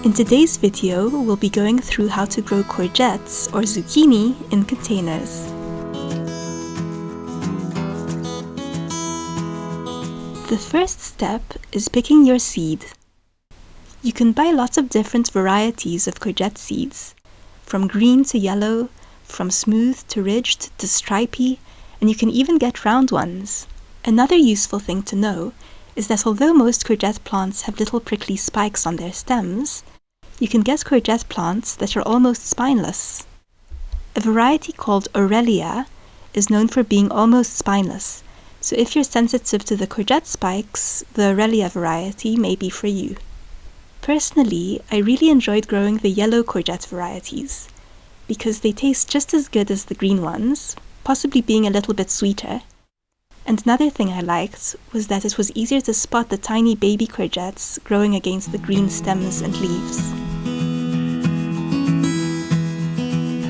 In today's video, we'll be going through how to grow courgettes or zucchini in containers. The first step is picking your seed. You can buy lots of different varieties of courgette seeds, from green to yellow, from smooth to ridged to stripy, and you can even get round ones. Another useful thing to know is that although most courgette plants have little prickly spikes on their stems, you can get courgette plants that are almost spineless. A variety called Aurelia is known for being almost spineless, so if you're sensitive to the courgette spikes, the Aurelia variety may be for you. Personally, I really enjoyed growing the yellow courgette varieties, because they taste just as good as the green ones, possibly being a little bit sweeter. And another thing I liked was that it was easier to spot the tiny baby courgettes growing against the green stems and leaves.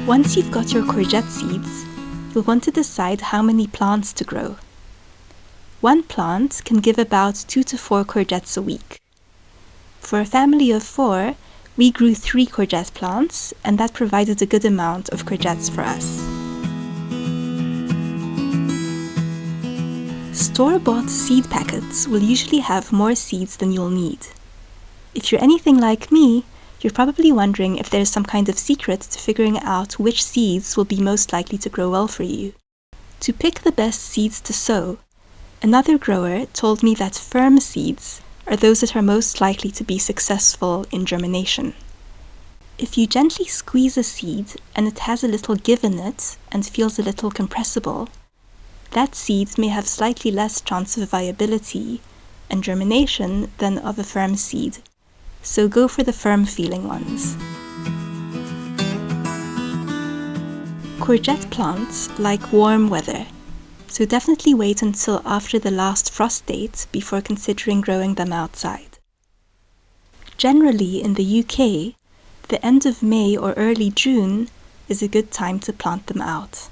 Once you've got your courgette seeds, you'll want to decide how many plants to grow. One plant can give about 2 to 4 courgettes a week. For a family of 4, we grew 3 courgette plants, and that provided a good amount of courgettes for us. Store-bought seed packets will usually have more seeds than you'll need. If you're anything like me, you're probably wondering if there's some kind of secret to figuring out which seeds will be most likely to grow well for you. To pick the best seeds to sow, another grower told me that firm seeds are those that are most likely to be successful in germination. If you gently squeeze a seed and it has a little give in it and feels a little compressible, that seed may have slightly less chance of viability and germination than of a firm seed, so go for the firm-feeling ones. Courgette plants like warm weather, so definitely wait until after the last frost date before considering growing them outside. Generally, in the UK, the end of May or early June is a good time to plant them out.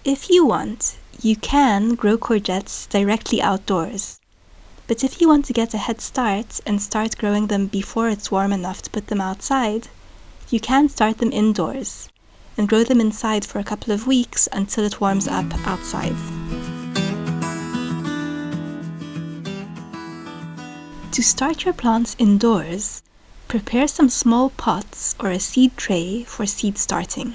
If you want, you can grow courgettes directly outdoors, but if you want to get a head start and start growing them before it's warm enough to put them outside, you can start them indoors and grow them inside for a couple of weeks until it warms up outside. To start your plants indoors, prepare some small pots or a seed tray for seed starting.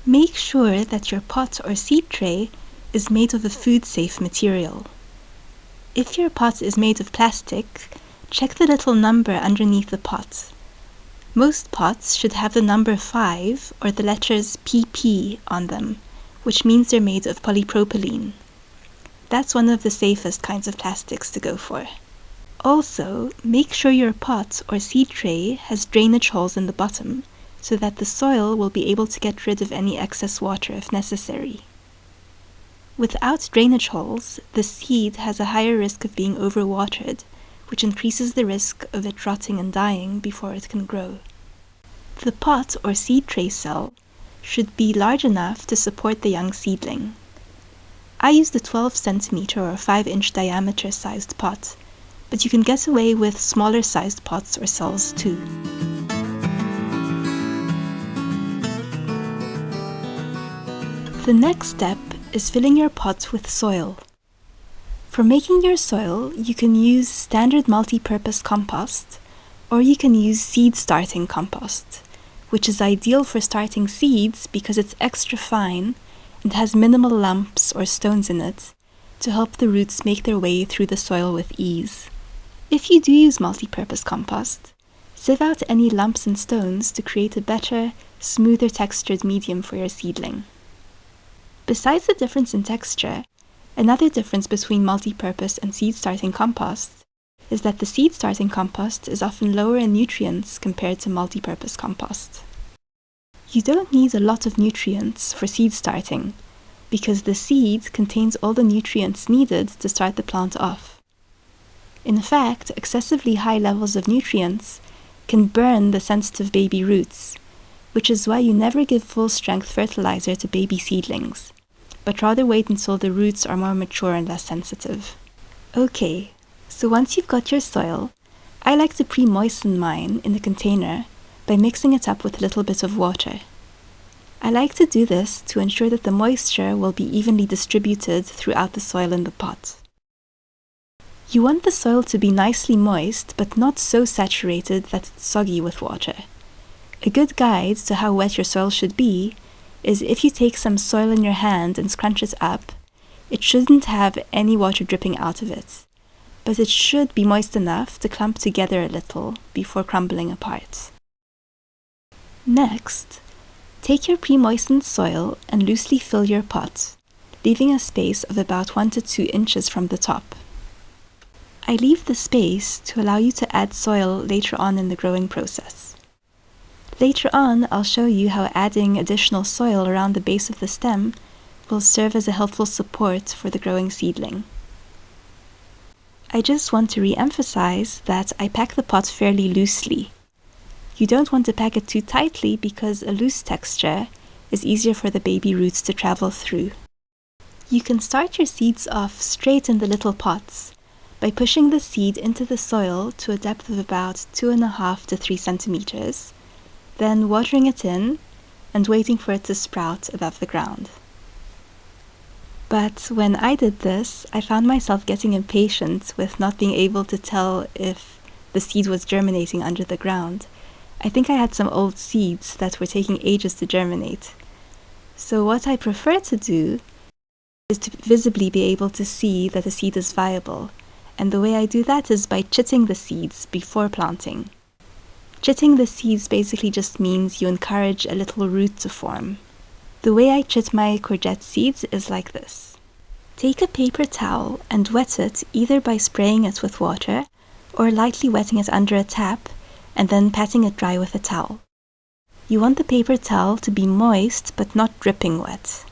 Make sure that your pot or seed tray is made of a food-safe material. If your pot is made of plastic, check the little number underneath the pot. Most pots should have the number 5 or the letters PP on them, which means they're made of polypropylene. That's one of the safest kinds of plastics to go for. Also, make sure your pot or seed tray has drainage holes in the bottom, so that the soil will be able to get rid of any excess water if necessary. Without drainage holes, the seed has a higher risk of being overwatered, which increases the risk of it rotting and dying before it can grow. The pot or seed tray cell should be large enough to support the young seedling. I used a 12 centimeter or 5-inch diameter sized pot, but you can get away with smaller sized pots or cells too. The next step is filling your pot with soil. For making your soil, you can use standard multi-purpose compost, or you can use seed-starting compost, which is ideal for starting seeds because it's extra fine and has minimal lumps or stones in it to help the roots make their way through the soil with ease. If you do use multi-purpose compost, sieve out any lumps and stones to create a better, smoother textured medium for your seedling. Besides the difference in texture, another difference between multi-purpose and seed-starting compost is that the seed-starting compost is often lower in nutrients compared to multi-purpose compost. You don't need a lot of nutrients for seed starting, because the seed contains all the nutrients needed to start the plant off. In fact, excessively high levels of nutrients can burn the sensitive baby roots, which is why you never give full-strength fertilizer to baby seedlings, but rather wait until the roots are more mature and less sensitive. Okay, so once you've got your soil, I like to pre-moisten mine in a container by mixing it up with a little bit of water. I like to do this to ensure that the moisture will be evenly distributed throughout the soil in the pot. You want the soil to be nicely moist, but not so saturated that it's soggy with water. A good guide to how wet your soil should be is if you take some soil in your hand and scrunch it up, it shouldn't have any water dripping out of it, but it should be moist enough to clump together a little before crumbling apart. Next, take your pre-moistened soil and loosely fill your pot, leaving a space of about 1 to 2 inches from the top. I leave the space to allow you to add soil later on in the growing process. Later on, I'll show you how adding additional soil around the base of the stem will serve as a helpful support for the growing seedling. I just want to re-emphasize that I pack the pot fairly loosely. You don't want to pack it too tightly because a loose texture is easier for the baby roots to travel through. You can start your seeds off straight in the little pots by pushing the seed into the soil to a depth of about 2.5 to 3 centimeters, then watering it in and waiting for it to sprout above the ground. But when I did this, I found myself getting impatient with not being able to tell if the seed was germinating under the ground. I think I had some old seeds that were taking ages to germinate. So what I prefer to do is to visibly be able to see that the seed is viable, and the way I do that is by chitting the seeds before planting. Chitting the seeds basically just means you encourage a little root to form. The way I chit my courgette seeds is like this. Take a paper towel and wet it either by spraying it with water or lightly wetting it under a tap and then patting it dry with a towel. You want the paper towel to be moist but not dripping wet.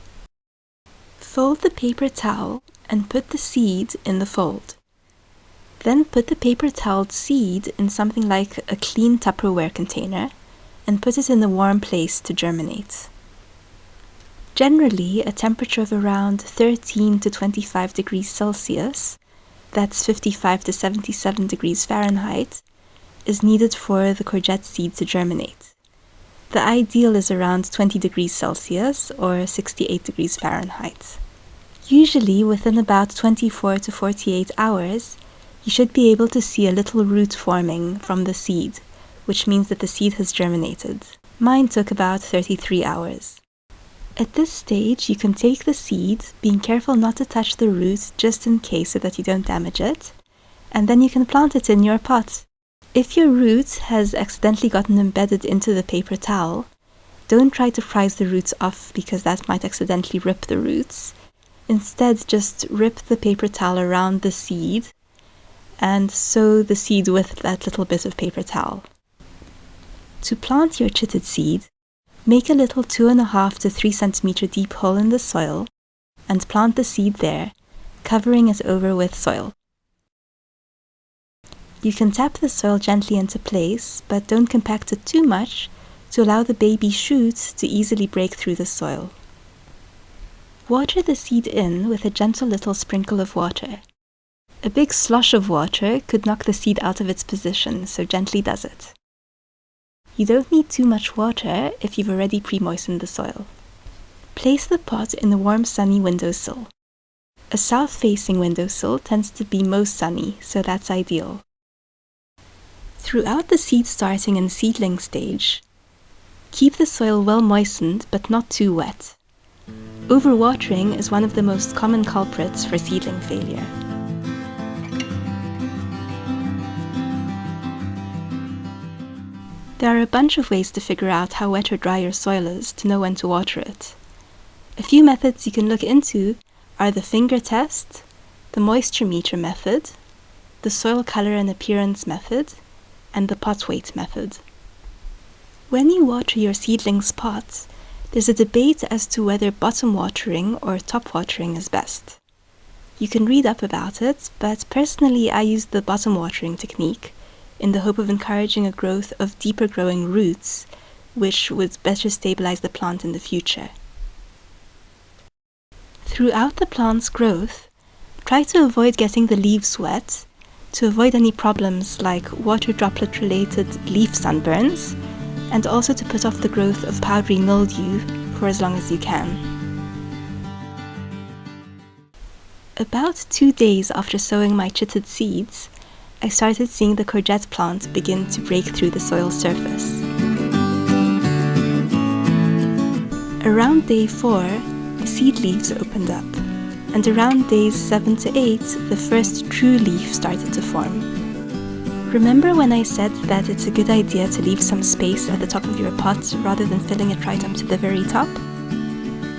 Fold the paper towel and put the seed in the fold. Then put the paper toweled seed in something like a clean Tupperware container and put it in a warm place to germinate. Generally, a temperature of around 13 to 25 degrees Celsius, that's 55 to 77 degrees Fahrenheit, is needed for the courgette seed to germinate. The ideal is around 20 degrees Celsius or 68 degrees Fahrenheit. Usually, within about 24 to 48 hours, you should be able to see a little root forming from the seed, which means that the seed has germinated. Mine took about 33 hours. At this stage, you can take the seed, being careful not to touch the root just in case so that you don't damage it, and then you can plant it in your pot. If your root has accidentally gotten embedded into the paper towel, don't try to prise the roots off because that might accidentally rip the roots. Instead, just rip the paper towel around the seed and sew the seed with that little bit of paper towel. To plant your chitted seed, make a little 2.5 to 3 centimeter deep hole in the soil and plant the seed there, covering it over with soil. You can tap the soil gently into place, but don't compact it too much to allow the baby shoot to easily break through the soil. Water the seed in with a gentle little sprinkle of water. A big slosh of water could knock the seed out of its position, so gently does it. You don't need too much water if you've already pre-moistened the soil. Place the pot in a warm sunny windowsill. A south-facing windowsill tends to be most sunny, so that's ideal. Throughout the seed starting and seedling stage, keep the soil well moistened but not too wet. Overwatering is one of the most common culprits for seedling failure. There are a bunch of ways to figure out how wet or dry your soil is to know when to water it. A few methods you can look into are the finger test, the moisture meter method, the soil color and appearance method, and the pot weight method. When you water your seedlings pots, there's a debate as to whether bottom watering or top watering is best. You can read up about it, but personally I use the bottom watering technique in the hope of encouraging a growth of deeper growing roots, which would better stabilize the plant in the future. Throughout the plant's growth, try to avoid getting the leaves wet, to avoid any problems like water droplet related leaf sunburns, and also to put off the growth of powdery mildew for as long as you can. About 2 days after sowing my chitted seeds, I started seeing the courgette plant begin to break through the soil surface. Around day 4, the seed leaves opened up, and around days 7 to 8, the first true leaf started to form. Remember when I said that it's a good idea to leave some space at the top of your pot rather than filling it right up to the very top?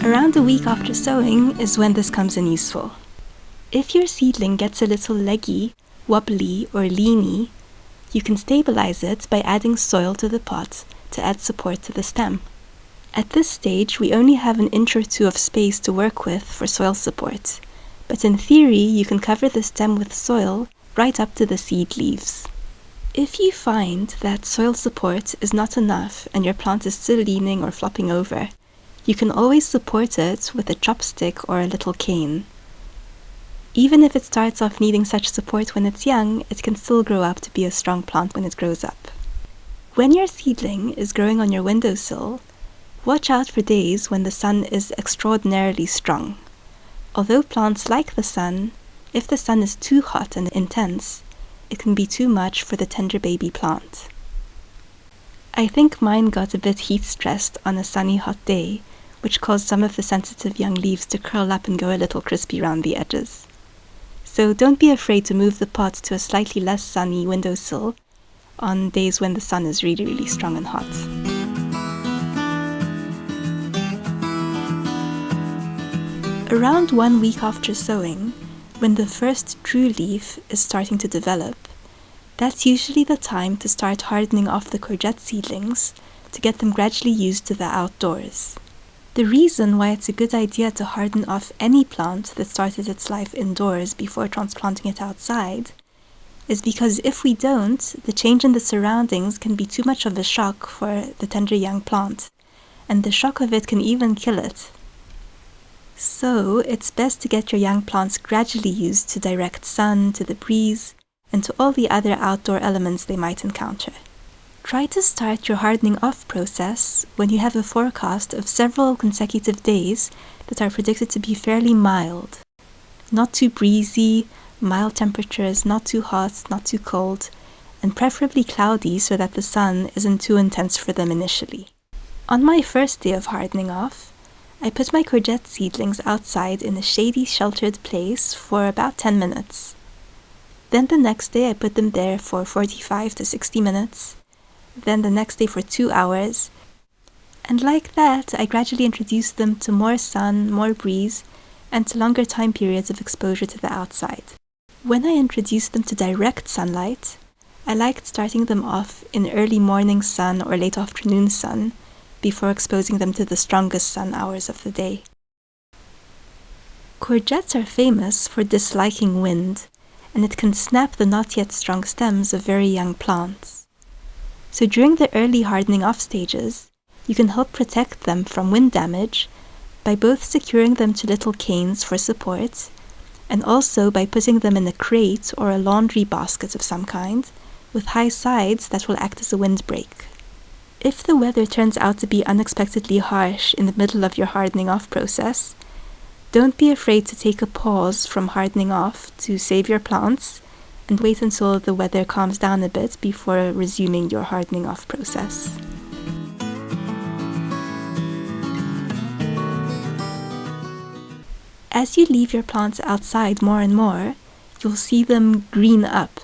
Around a week after sowing is when this comes in useful. If your seedling gets a little leggy, wobbly, or leany, you can stabilize it by adding soil to the pot to add support to the stem. At this stage, we only have an inch or two of space to work with for soil support, but in theory, you can cover the stem with soil right up to the seed leaves. If you find that soil support is not enough and your plant is still leaning or flopping over, you can always support it with a chopstick or a little cane. Even if it starts off needing such support when it's young, it can still grow up to be a strong plant when it grows up. When your seedling is growing on your windowsill, watch out for days when the sun is extraordinarily strong. Although plants like the sun, if the sun is too hot and intense, it can be too much for the tender baby plant. I think mine got a bit heat-stressed on a sunny hot day, which caused some of the sensitive young leaves to curl up and go a little crispy around the edges. So don't be afraid to move the pot to a slightly less sunny windowsill on days when the sun is really, really strong and hot. Around 1 week after sowing, when the first true leaf is starting to develop, that's usually the time to start hardening off the courgette seedlings to get them gradually used to the outdoors. The reason why it's a good idea to harden off any plant that started its life indoors before transplanting it outside is because if we don't, the change in the surroundings can be too much of a shock for the tender young plant, and the shock of it can even kill it. So it's best to get your young plants gradually used to direct sun, to the breeze, and to all the other outdoor elements they might encounter. Try to start your hardening off process when you have a forecast of several consecutive days that are predicted to be fairly mild. Not too breezy, mild temperatures, not too hot, not too cold, and preferably cloudy so that the sun isn't too intense for them initially. On my first day of hardening off, I put my courgette seedlings outside in a shady, sheltered place for about 10 minutes. Then the next day I put them there for 45 to 60 minutes, then the next day for 2 hours, and like that I gradually introduced them to more sun, more breeze, and to longer time periods of exposure to the outside. When I introduced them to direct sunlight, I liked starting them off in early morning sun or late afternoon sun before exposing them to the strongest sun hours of the day. Courgettes are famous for disliking wind, and it can snap the not yet strong stems of very young plants. So during the early hardening off stages, you can help protect them from wind damage by both securing them to little canes for support and also by putting them in a crate or a laundry basket of some kind with high sides that will act as a windbreak. If the weather turns out to be unexpectedly harsh in the middle of your hardening off process, don't be afraid to take a pause from hardening off to save your plants and wait until the weather calms down a bit before resuming your hardening off process. As you leave your plants outside more and more, you'll see them green up,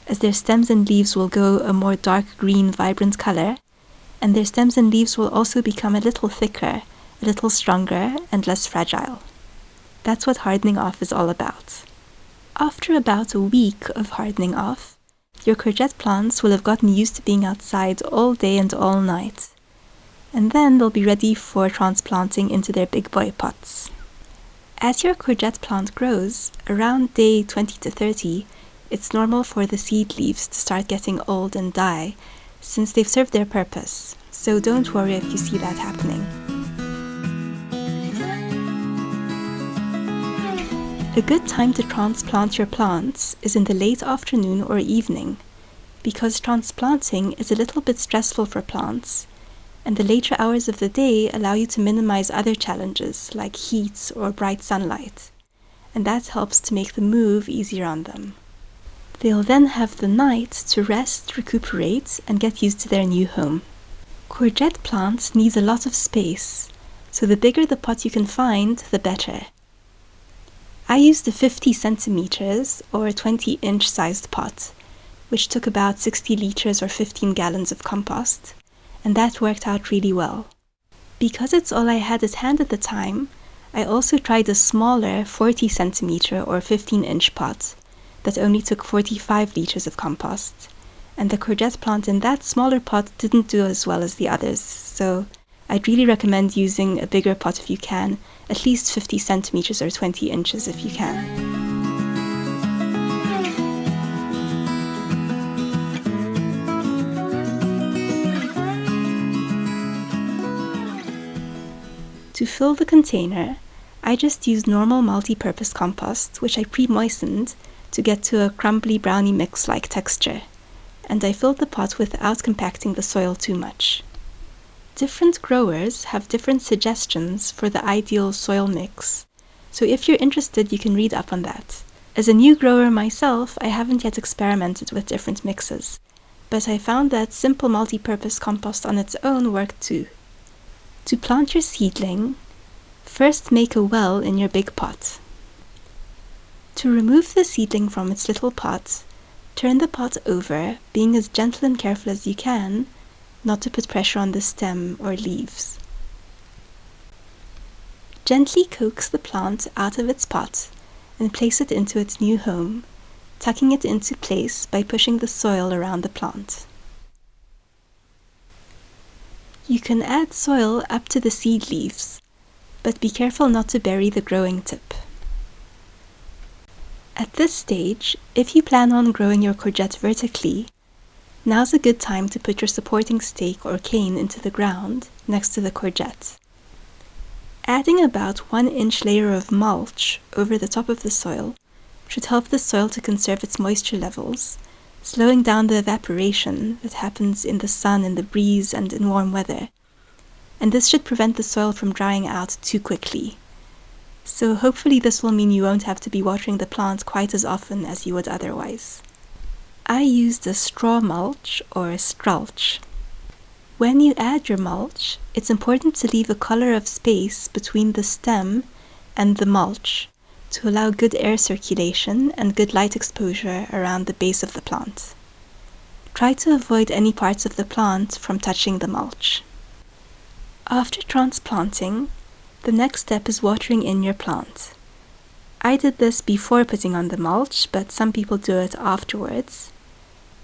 as their stems and leaves will go a more dark green, vibrant color, and their stems and leaves will also become a little thicker, a little stronger, and less fragile. That's what hardening off is all about. After about a week of hardening off, your courgette plants will have gotten used to being outside all day and all night, and then they'll be ready for transplanting into their big boy pots. As your courgette plant grows, around day 20 to 30, it's normal for the seed leaves to start getting old and die, since they've served their purpose, so don't worry if you see that happening. A good time to transplant your plants is in the late afternoon or evening, because transplanting is a little bit stressful for plants, and the later hours of the day allow you to minimize other challenges like heat or bright sunlight, and that helps to make the move easier on them. They'll then have the night to rest, recuperate, and get used to their new home. Courgette plants need a lot of space, so the bigger the pot you can find, the better. I used a 50 centimeters or 20-inch sized pot, which took about 60 liters or 15 gallons of compost, and that worked out really well. Because it's all I had at hand at the time, I also tried a smaller 40 centimeter or 15-inch pot that only took 45 liters of compost, and the courgette plant in that smaller pot didn't do as well as the others, so I'd really recommend using a bigger pot if you can, at least 50 centimeters or 20 inches if you can. To fill the container, I just used normal multi-purpose compost, which I pre-moistened to get to a crumbly brownie mix-like texture, and I filled the pot without compacting the soil too much. Different growers have different suggestions for the ideal soil mix, so if you're interested you can read up on that. As a new grower myself, I haven't yet experimented with different mixes, but I found that simple multi-purpose compost on its own worked too. To plant your seedling, first make a well in your big pot. To remove the seedling from its little pot, turn the pot over, being as gentle and careful as you can, not to put pressure on the stem or leaves. Gently coax the plant out of its pot and place it into its new home, tucking it into place by pushing the soil around the plant. You can add soil up to the seed leaves, but be careful not to bury the growing tip. At this stage, if you plan on growing your courgette vertically, now's a good time to put your supporting stake or cane into the ground next to the courgette. Adding about 1-inch layer of mulch over the top of the soil should help the soil to conserve its moisture levels, slowing down the evaporation that happens in the sun, in the breeze, and in warm weather. And this should prevent the soil from drying out too quickly. So hopefully this will mean you won't have to be watering the plant quite as often as you would otherwise. I used a straw mulch or a strulch. When you add your mulch, it's important to leave a collar of space between the stem and the mulch to allow good air circulation and good light exposure around the base of the plant. Try to avoid any parts of the plant from touching the mulch. After transplanting, the next step is watering in your plant. I did this before putting on the mulch, but some people do it afterwards.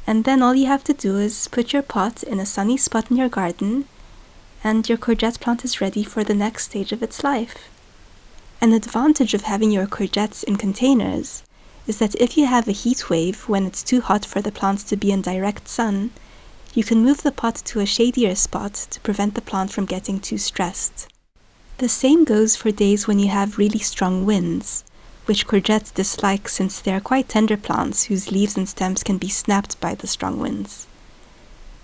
And then all you have to do is put your pot in a sunny spot in your garden, and your courgette plant is ready for the next stage of its life. An advantage of having your courgettes in containers is that if you have a heat wave when it's too hot for the plants to be in direct sun, you can move the pot to a shadier spot to prevent the plant from getting too stressed. The same goes for days when you have really strong winds, which courgettes dislike since they are quite tender plants whose leaves and stems can be snapped by the strong winds.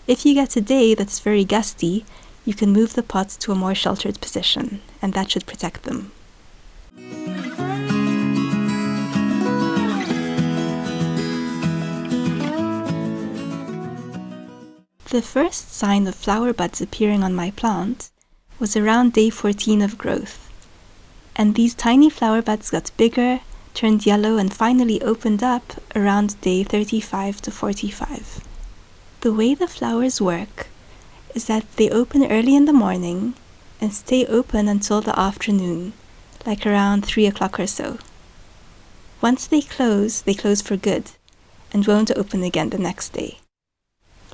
If you get a day that's very gusty, you can move the pot to a more sheltered position, and that should protect them. The first sign of flower buds appearing on my plant was around day 14 of growth. And these tiny flower buds got bigger, turned yellow, and finally opened up around day 35 to 45. The way the flowers work is that they open early in the morning and stay open until the afternoon, like around 3 o'clock or so. Once they close for good and won't open again the next day.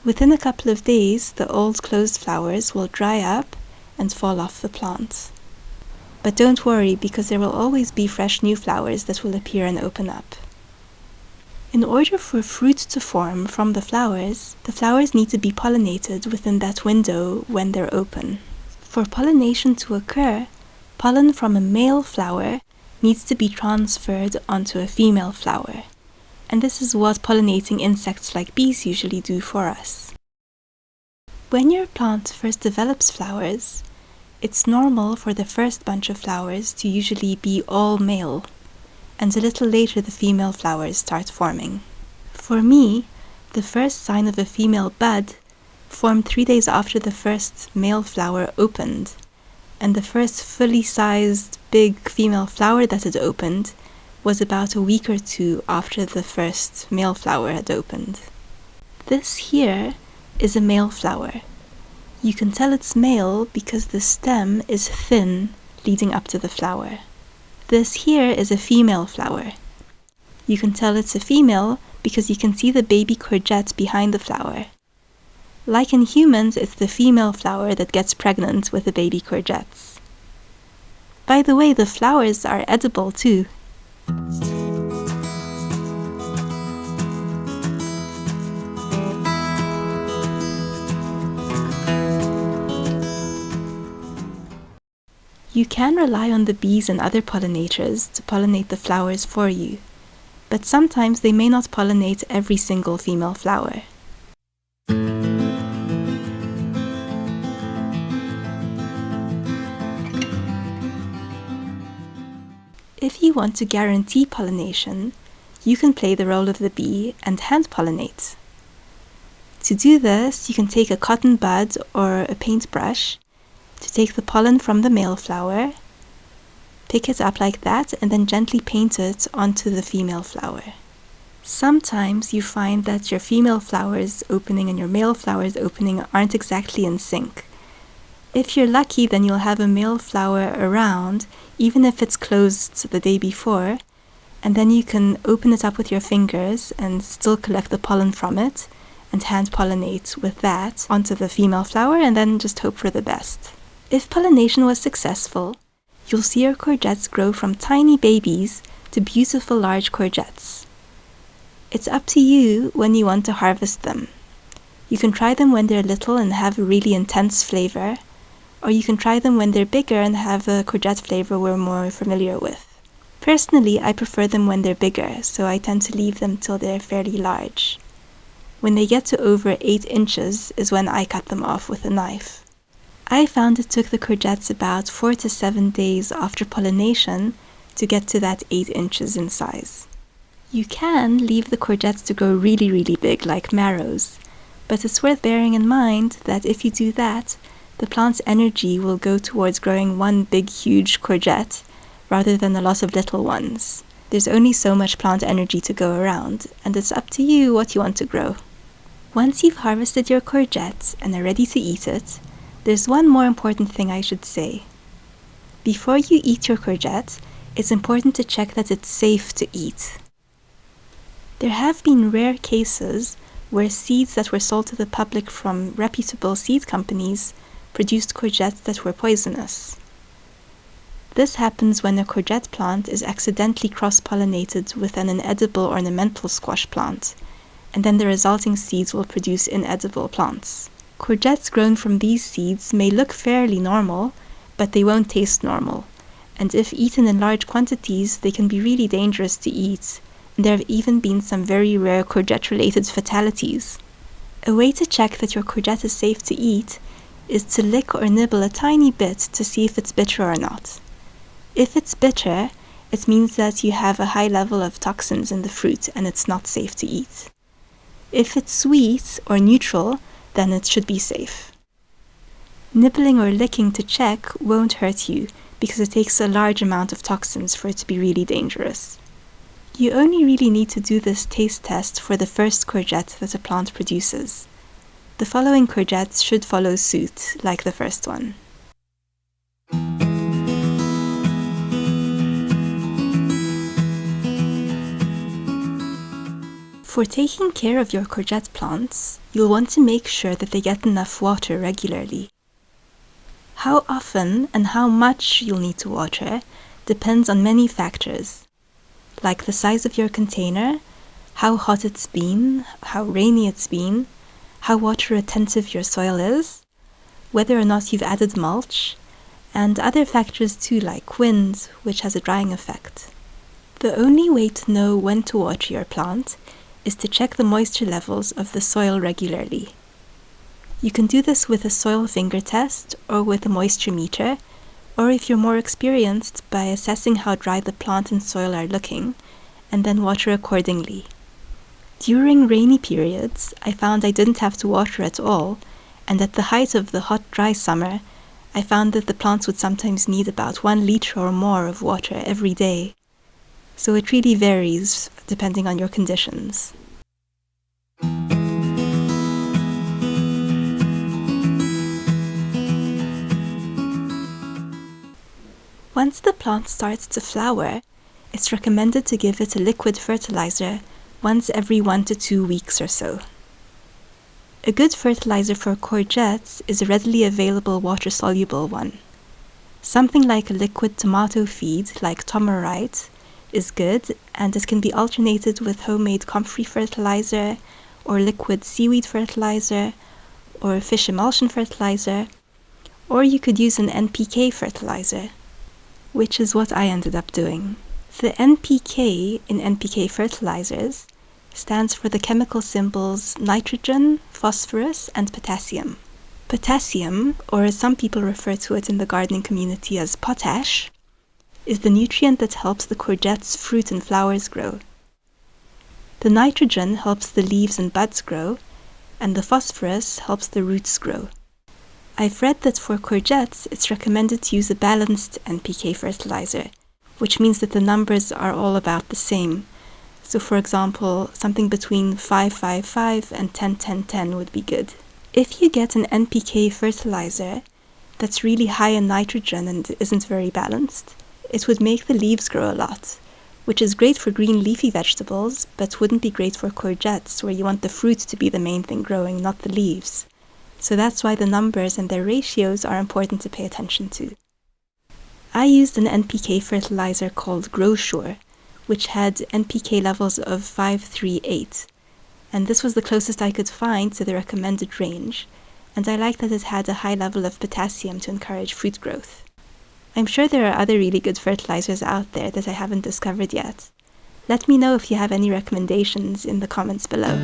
Within a couple of days, the old closed flowers will dry up and fall off the plant. But don't worry, because there will always be fresh new flowers that will appear and open up. In order for fruit to form from the flowers need to be pollinated within that window when they're open. For pollination to occur, pollen from a male flower needs to be transferred onto a female flower, and this is what pollinating insects like bees usually do for us. When your plant first develops flowers, it's normal for the first bunch of flowers to usually be all male, and a little later the female flowers start forming. For me, the first sign of a female bud formed 3 days after the first male flower opened, and the first fully sized big female flower that had opened was about a week or 2 after the first male flower had opened. This here is a male flower. You can tell it's male because the stem is thin leading up to the flower. This here is a female flower. You can tell it's a female because you can see the baby courgette behind the flower. Like in humans, it's the female flower that gets pregnant with the baby courgettes. By the way, the flowers are edible too. You can rely on the bees and other pollinators to pollinate the flowers for you, but sometimes they may not pollinate every single female flower. If you want to guarantee pollination, you can play the role of the bee and hand pollinate. To do this, you can take a cotton bud or a paintbrush to take the pollen from the male flower, pick it up like that, and then gently paint it onto the female flower. Sometimes you find that your female flowers opening and your male flowers opening aren't exactly in sync. If you're lucky, then you'll have a male flower around, even if it's closed the day before, and then you can open it up with your fingers and still collect the pollen from it and hand pollinate with that onto the female flower and then just hope for the best. If pollination was successful, you'll see your courgettes grow from tiny babies to beautiful large courgettes. It's up to you when you want to harvest them. You can try them when they're little and have a really intense flavor, or you can try them when they're bigger and have a courgette flavor we're more familiar with. Personally, I prefer them when they're bigger, so I tend to leave them till they're fairly large. When they get to over 8 inches is when I cut them off with a knife. I found it took the courgettes about 4 to 7 days after pollination to get to that 8 inches in size. You can leave the courgettes to grow really, really big like marrows, but it's worth bearing in mind that if you do that, the plant's energy will go towards growing one big, huge courgette rather than a lot of little ones. There's only so much plant energy to go around, and it's up to you what you want to grow. Once you've harvested your courgette and are ready to eat it, there's one more important thing I should say. Before you eat your courgette, it's important to check that it's safe to eat. There have been rare cases where seeds that were sold to the public from reputable seed companies produced courgettes that were poisonous. This happens when a courgette plant is accidentally cross-pollinated with an inedible ornamental squash plant, and then the resulting seeds will produce inedible plants. Courgettes grown from these seeds may look fairly normal, but they won't taste normal, and if eaten in large quantities, they can be really dangerous to eat, and there have even been some very rare courgette-related fatalities. A way to check that your courgette is safe to eat is to lick or nibble a tiny bit to see if it's bitter or not. If it's bitter, it means that you have a high level of toxins in the fruit and it's not safe to eat. If it's sweet or neutral, then it should be safe. Nibbling or licking to check won't hurt you because it takes a large amount of toxins for it to be really dangerous. You only really need to do this taste test for the first courgette that a plant produces. The following courgettes should follow suit, like the first one. For taking care of your courgette plants, you'll want to make sure that they get enough water regularly. How often and how much you'll need to water depends on many factors, like the size of your container, how hot it's been, how rainy it's been, how water retentive your soil is, whether or not you've added mulch, and other factors too, like wind, which has a drying effect. The only way to know when to water your plant is to check the moisture levels of the soil regularly. You can do this with a soil finger test or with a moisture meter, or if you're more experienced, by assessing how dry the plant and soil are looking, and then water accordingly. During rainy periods, I found I didn't have to water at all, and at the height of the hot, dry summer, I found that the plants would sometimes need about 1 liter or more of water every day. So it really varies depending on your conditions. Once the plant starts to flower, it's recommended to give it a liquid fertilizer once every 1 to 2 weeks or so. A good fertilizer for courgettes is a readily available water-soluble one. Something like a liquid tomato feed, like Tomarite, is good, and it can be alternated with homemade comfrey fertilizer, or liquid seaweed fertilizer, or fish emulsion fertilizer, or you could use an NPK fertilizer, which is what I ended up doing. The NPK in NPK fertilizers stands for the chemical symbols nitrogen, phosphorus, and potassium. Potassium, or as some people refer to it in the gardening community as potash, is the nutrient that helps the courgette's fruit and flowers grow. The nitrogen helps the leaves and buds grow, and the phosphorus helps the roots grow. I've read that for courgettes, it's recommended to use a balanced NPK fertilizer, which means that the numbers are all about the same. So for example, something between 5-5-5 and 10-10-10 would be good. If you get an NPK fertilizer that's really high in nitrogen and isn't very balanced, it would make the leaves grow a lot, which is great for green leafy vegetables, but wouldn't be great for courgettes, where you want the fruit to be the main thing growing, not the leaves. So that's why the numbers and their ratios are important to pay attention to. I used an NPK fertilizer called GrowSure, which had NPK levels of 538, and this was the closest I could find to the recommended range, and I liked that it had a high level of potassium to encourage fruit growth. I'm sure there are other really good fertilizers out there that I haven't discovered yet. Let me know if you have any recommendations in the comments below.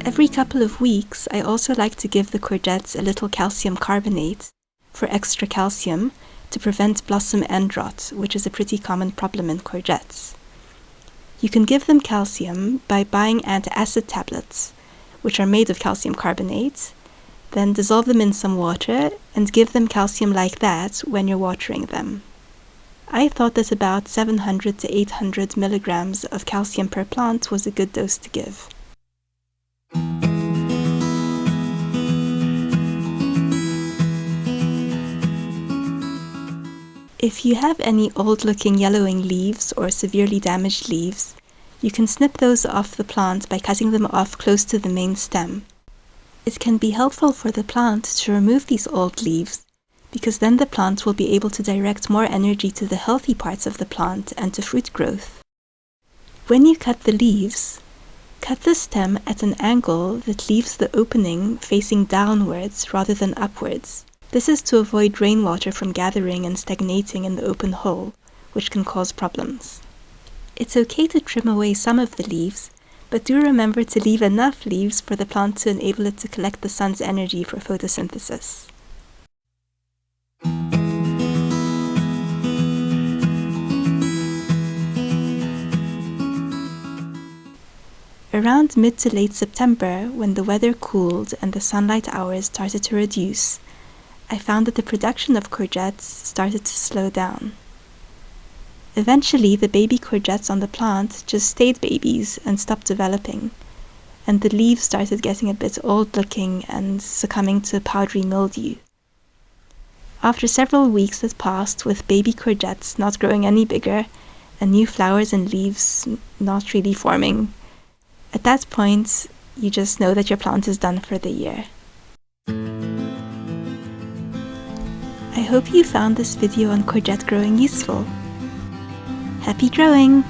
Every couple of weeks, I also like to give the courgettes a little calcium carbonate for extra calcium to prevent blossom end rot, which is a pretty common problem in courgettes. You can give them calcium by buying antacid tablets, which are made of calcium carbonate, then dissolve them in some water and give them calcium like that when you're watering them. I thought that about 700 to 800 milligrams of calcium per plant was a good dose to give. If you have any old-looking yellowing leaves or severely damaged leaves, you can snip those off the plant by cutting them off close to the main stem. It can be helpful for the plant to remove these old leaves, because then the plant will be able to direct more energy to the healthy parts of the plant and to fruit growth. When you cut the leaves, cut the stem at an angle that leaves the opening facing downwards rather than upwards. This is to avoid rainwater from gathering and stagnating in the open hole, which can cause problems. It's okay to trim away some of the leaves, but do remember to leave enough leaves for the plant to enable it to collect the sun's energy for photosynthesis. Around mid to late September, when the weather cooled and the sunlight hours started to reduce, I found that the production of courgettes started to slow down. Eventually, the baby courgettes on the plant just stayed babies and stopped developing, and the leaves started getting a bit old-looking and succumbing to powdery mildew. After several weeks that passed with baby courgettes not growing any bigger and new flowers and leaves not really forming, at that point, you just know that your plant is done for the year. I hope you found this video on courgette growing useful. Happy growing!